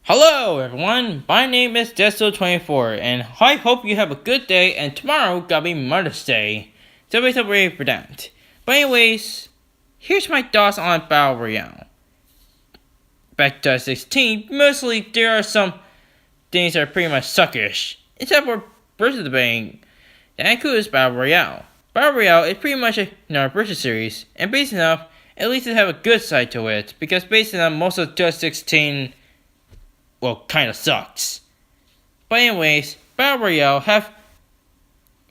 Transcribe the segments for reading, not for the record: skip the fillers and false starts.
Hello everyone, my name is Desto24 and I hope you have a good day and tomorrow gotta be Mother's Day. So we're ready for that. But anyways, here's my thoughts on Battle Royale. Back to 2016, mostly there are some things that are pretty much suckish. Except for versus debating. That includes Battle Royale. Battle Royale is pretty much another versus series, and based enough, at least it have a good side to it, because based on most of 2016 kinda sucks. But anyways, Battle Royale have,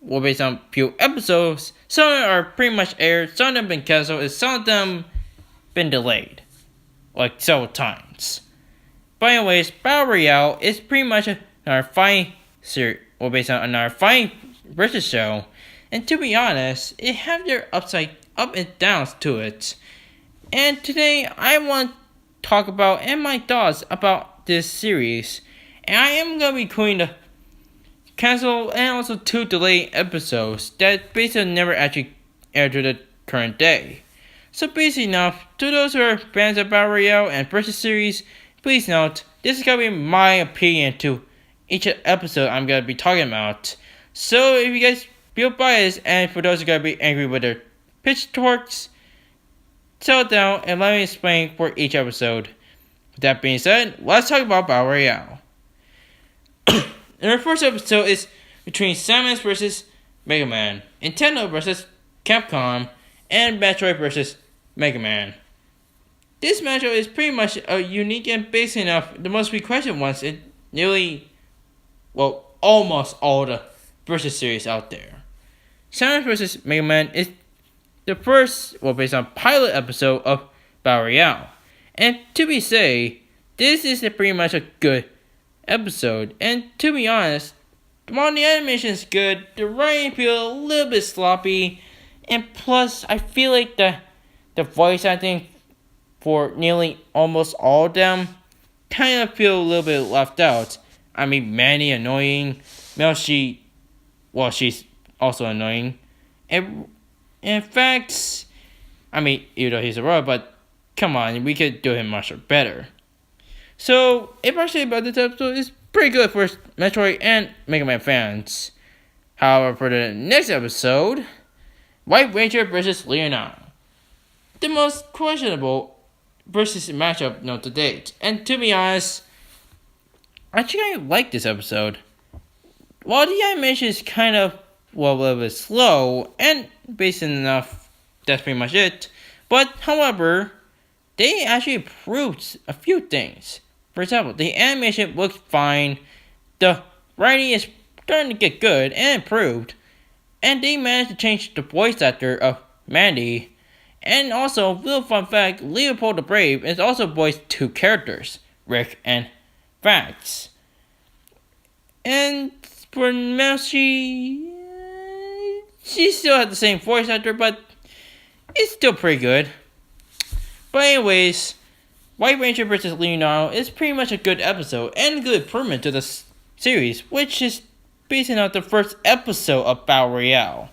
based on few episodes, some of them are pretty much aired, some of them been cancelled, and some of them been delayed. Several times. But anyways, Battle Royale is pretty much another fighting series, based on another fighting versus show. And to be honest, it have their up and downs to it. And today, I want to talk about, and my thoughts about this series, and I am gonna be including the cancel and also 2 delayed episodes that basically never actually aired to the current day. So basically enough, to those who are fans of Battle Royale and versus series, please note this is gonna be my opinion to each episode I'm gonna be talking about. So if you guys feel biased, and for those who are gonna be angry with their pitchforks, settle down and let me explain for each episode. With that being said, let's talk about Battle Royale. And our first episode is between Samus versus Mega Man, Nintendo versus Capcom, and Metroid versus Mega Man. This matchup is pretty much a unique and basic enough the most requested ones in nearly, almost all the versus series out there. Samus vs. Mega Man is the first, based on pilot episode of Battle Royale. And to be said, this is pretty much a good episode. And to be honest, while the animation is good, the writing feels a little bit sloppy. And plus, I feel like the voice acting for nearly almost all of them kind of feel a little bit left out. I mean, Manny annoying. She's also annoying. And in fact, even though he's a robot, but come on, we could do him much better. So, if I say about this episode, it's pretty good for Metroid and Mega Man fans. However, for the next episode, White Ranger vs. Leonardo. The most questionable versus matchup known to date. And to be honest, actually I like this episode. While the animation is kind of, a little bit slow and basic enough, that's pretty much it. But, however, they actually improved a few things. For example, the animation looks fine, the writing is starting to get good and improved, and they managed to change the voice actor of Mandy. And also, little fun fact, Leopold the Brave is also voiced 2 characters, Rick and Fax. And for Melchi, she still has the same voice actor, but it's still pretty good. But anyways, White Ranger vs. Leonardo is pretty much a good episode and a good improvement to the series, which is based on the first episode of Battle Royale.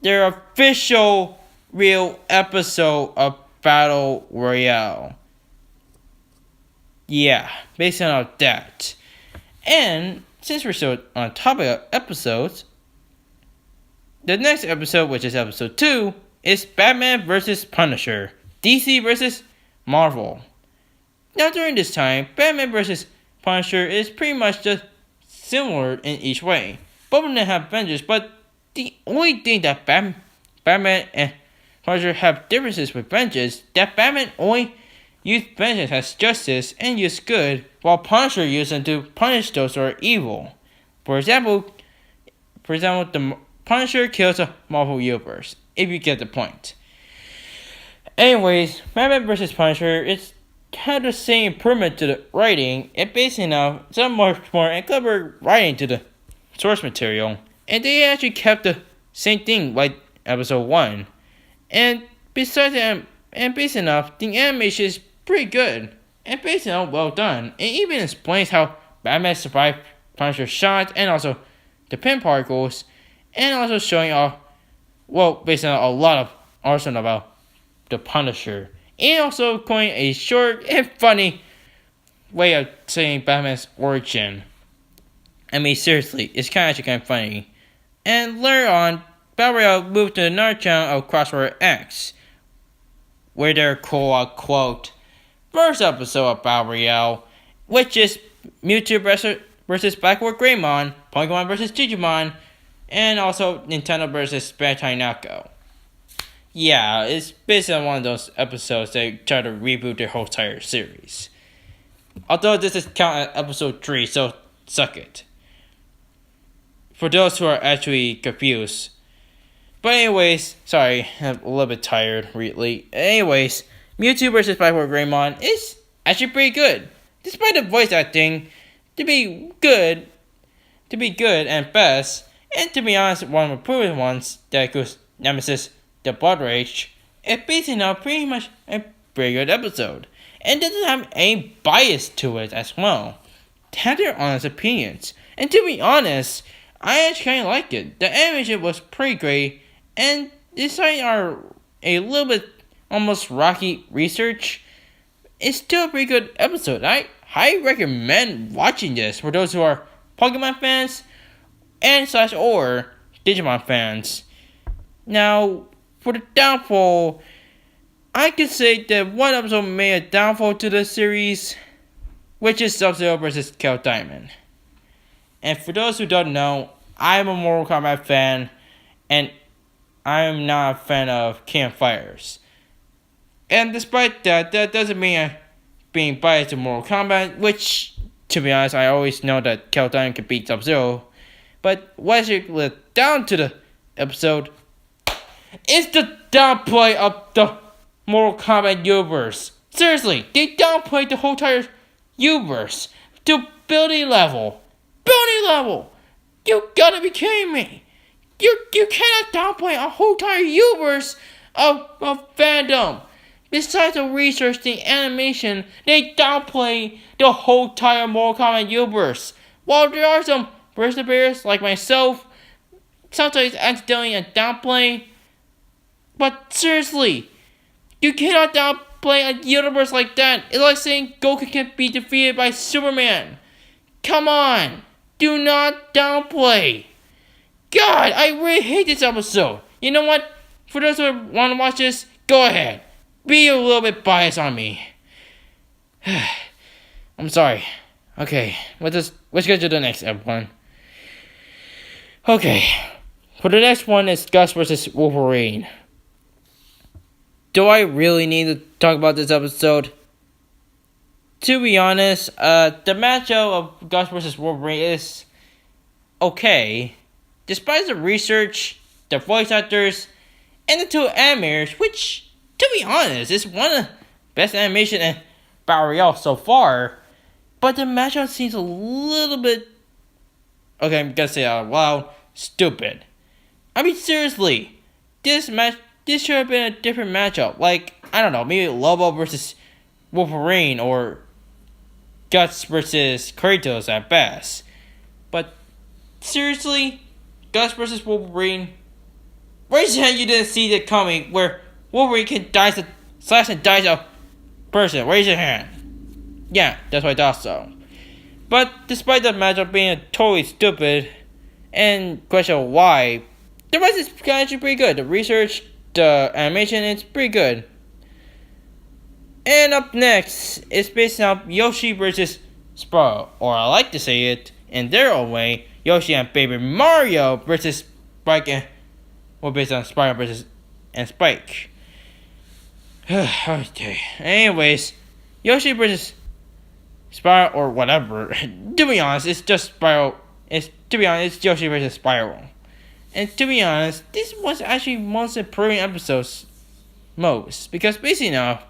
Their official real episode of Battle Royale. Yeah, based on that. And since we're still on topic of episodes, the next episode, which is episode 2, is Batman vs. Punisher. DC vs. Marvel. Now during this time, Batman vs. Punisher is pretty much just similar in each way. Both of them have vengeance, but the only thing that Batman and Punisher have differences with vengeance, that Batman only uses vengeance as justice and uses good, while Punisher uses them to punish those who are evil. For example, the Punisher kills a Marvel Universe, if you get the point. Anyways, Batman vs. Punisher, it's had the same improvement to the writing, and basically now some much more and clever writing to the source material, and they actually kept the same thing like episode 1. And besides that, and based enough, the animation is pretty good, and based enough well done. It even explains how Batman survived Punisher's shot, and also the pin particles, and also showing based on a lot of arsenal about the Punisher. And also coin a short and funny way of saying Batman's origin. I mean, seriously, it's kind of funny. And later on, Battle Royale moved to another channel of Crossword X, where their quote-unquote first episode of Battle Royale, which is Mewtwo versus Blackboard Greymon, Pokemon versus Digimon, and also Nintendo versus Bandai Namco. Yeah, it's based on one of those episodes they try to reboot their whole entire series. Although this is counted as episode 3, so suck it. For those who are actually confused. But anyways, sorry, I'm a little bit tired, really. Anyways, Mewtwo vs. Blackboard Greymon is actually pretty good. Despite the voice acting to be good and best, and to be honest, one of the proven ones, that goes Nemesis, the Blood Rage, it's basically now pretty much a pretty good episode. And doesn't have any bias to it as well. They have their honest opinions. And to be honest, I actually kind of liked it. The animation was pretty great, and despite our a little bit almost rocky research, it's still a pretty good episode. I highly recommend watching this for those who are Pokemon fans and or Digimon fans. Now, for the downfall, I could say that one episode made a downfall to the series, which is Sub-Zero vs. Kel Diamond. And for those who don't know, I'm a Mortal Kombat fan, and I'm not a fan of King of Fighters. And despite that, that doesn't mean I'm being biased to Mortal Kombat, which, to be honest, I always know that Kel Diamond can beat Sub-Zero. But what actually down to the episode is the downplay of the Mortal Kombat universe. Seriously, they downplayed the whole entire universe to ability level. Ability level! You gotta be kidding me! You cannot downplay a whole entire universe of fandom. Besides the research, the animation, they downplay the whole entire Mortal Kombat universe. While there are some perseverers like myself, sometimes accidentally a downplay, but seriously, you cannot downplay a universe like that. It's like saying Goku can be defeated by Superman. Come on, do not downplay. God, I really hate this episode. You know what? For those who want to watch this, go ahead. Be a little bit biased on me. I'm sorry. Okay, let's get to the next one. Okay, for the next one is Gus vs. Wolverine. Do I really need to talk about this episode? To be honest, the matchup of Gus vs. Wolverine is okay. Despite the research, the voice actors, and the two animators, which, to be honest, is one of the best animation in Battle Royale so far. But the matchup seems a little bit, okay, I'm gonna say out loud, stupid. I mean, seriously, this should have been a different matchup. Like, I don't know, maybe Lobo versus Wolverine, or Guts versus Kratos at best. But seriously, Guts versus Wolverine. Raise your hand, you didn't see that coming, where Wolverine can slash and dice a person. Raise your hand. Yeah, that's what I thought so. But despite the matchup being totally stupid and question why, the rest is actually pretty good. The research, the animation, it's pretty good. And up next is based on Yoshi versus Spyro, or I like to say it in their own way, Yoshi and Baby Mario versus Spike, and based on Spyro versus and Spike. Okay. Anyways, Yoshi versus Spyro or whatever. To be honest, it's just Spyro. It's Yoshi versus Spyro. And to be honest, this was actually most improving episodes most, because basically enough,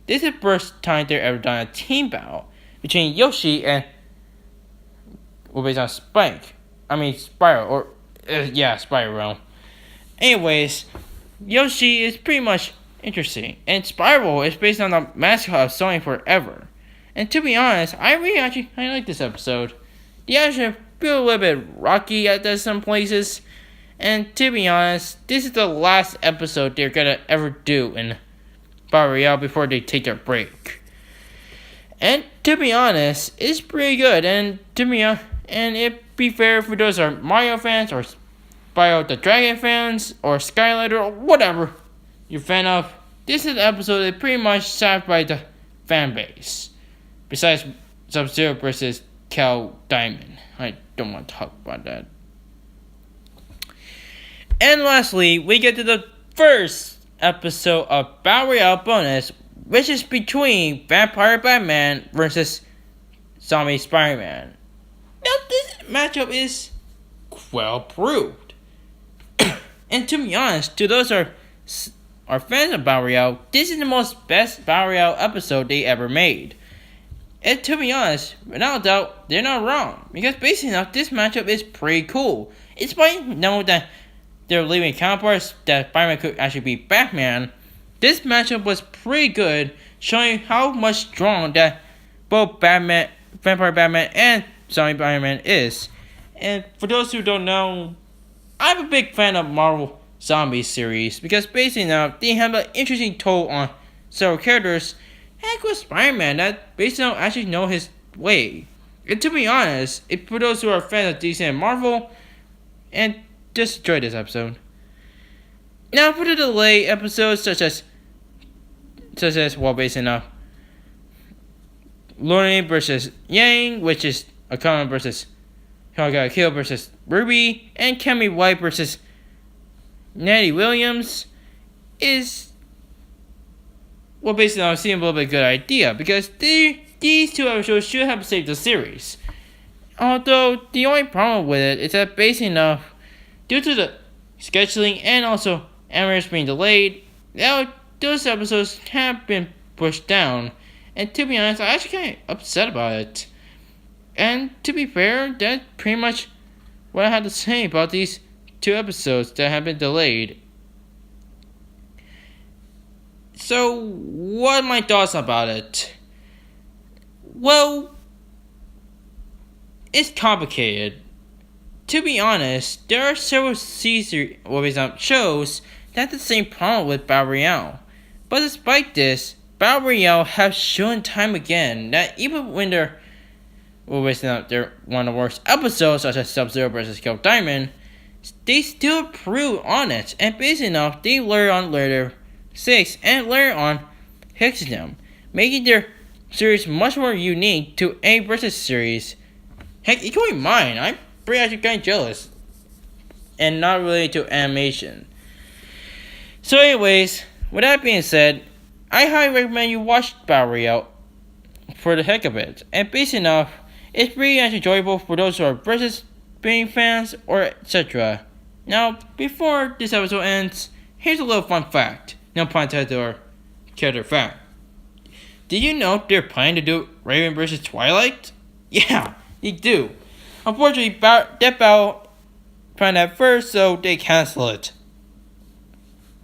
this is the first time they've ever done a team battle between Yoshi and based on Spike. I mean Spyro, or Spyro. Anyways, Yoshi is pretty much interesting, and Spyro is based on the mascot of Sony Forever. And to be honest, I like this episode. The action feel a little bit rocky at some places, and to be honest, this is the last episode they're gonna ever do in Battle Royale before they take their break. And to be honest, it's pretty good. And it be fair for those are Mario fans or Spyro the Dragon fans or Skylander or whatever you're a fan of. This is an episode that pretty much satisfied the fan base. Besides Sub-Zero versus Cal Diamond. I don't want to talk about that. And lastly, we get to the first episode of Battle Royale bonus, which is between Vampire Batman versus Zombie Spider-Man. Now, this matchup is well proved. And to be honest, to those who are fans of Battle Royale, this is the most best Battle Royale episode they ever made. And to be honest, without doubt, they're not wrong. Because basically enough, this matchup is pretty cool. It's funny to know that they're leaving counterparts that Spider-Man could actually be Batman. This matchup was pretty good, showing how much strong that both Batman, Vampire Batman, and Zombie Spider-Man is. And for those who don't know, I'm a big fan of Marvel Zombie series because basically now they have an interesting toll on several characters. Heck with Spider-Man that basically now actually know his way. And to be honest, if for those who are fans of DC and Marvel, and just enjoy this episode. Now for the delay episodes such as well basically now Lorne versus Yang, which is Akana versus Kill versus Ruby, and Kemi White versus Natty Williams is well basically now seems a little bit good idea because these two episodes should have saved the series. Although the only problem with it is that basically enough due to the scheduling and also animators being delayed, now those episodes have been pushed down. And to be honest, I'm actually kind of upset about it. And to be fair, that's pretty much what I had to say about these two episodes that have been delayed. So, what are my thoughts about it? Well, it's complicated. To be honest, there are several shows that have the same problem with Battle Royale. But despite this, Battle Royale have shown time again that even when they're one of the worst episodes, such as Sub-Zero vs. Kill Diamond, they still improve on it. And basically enough, they learn on later 6 and learn on fixing them, making their series much more unique to A versus series. Heck, including mine. I'm pretty actually kind of jealous. And not related to animation. So anyways, with that being said, I highly recommend you watch Battle Royale for the heck of it. And basically enough, it's really actually enjoyable for those who are versus being fans or etc. Now, before this episode ends, here's a little fun fact. No pun intended or character fact. Did you know they're planning to do Raven vs. Twilight? Yeah, they do. Unfortunately, that battle planned at first, so they cancel it.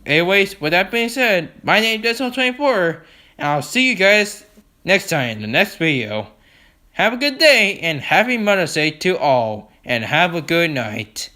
Anyways, with that being said, my name is Desmond24, and I'll see you guys next time in the next video. Have a good day, and happy Mother's Day to all, and have a good night.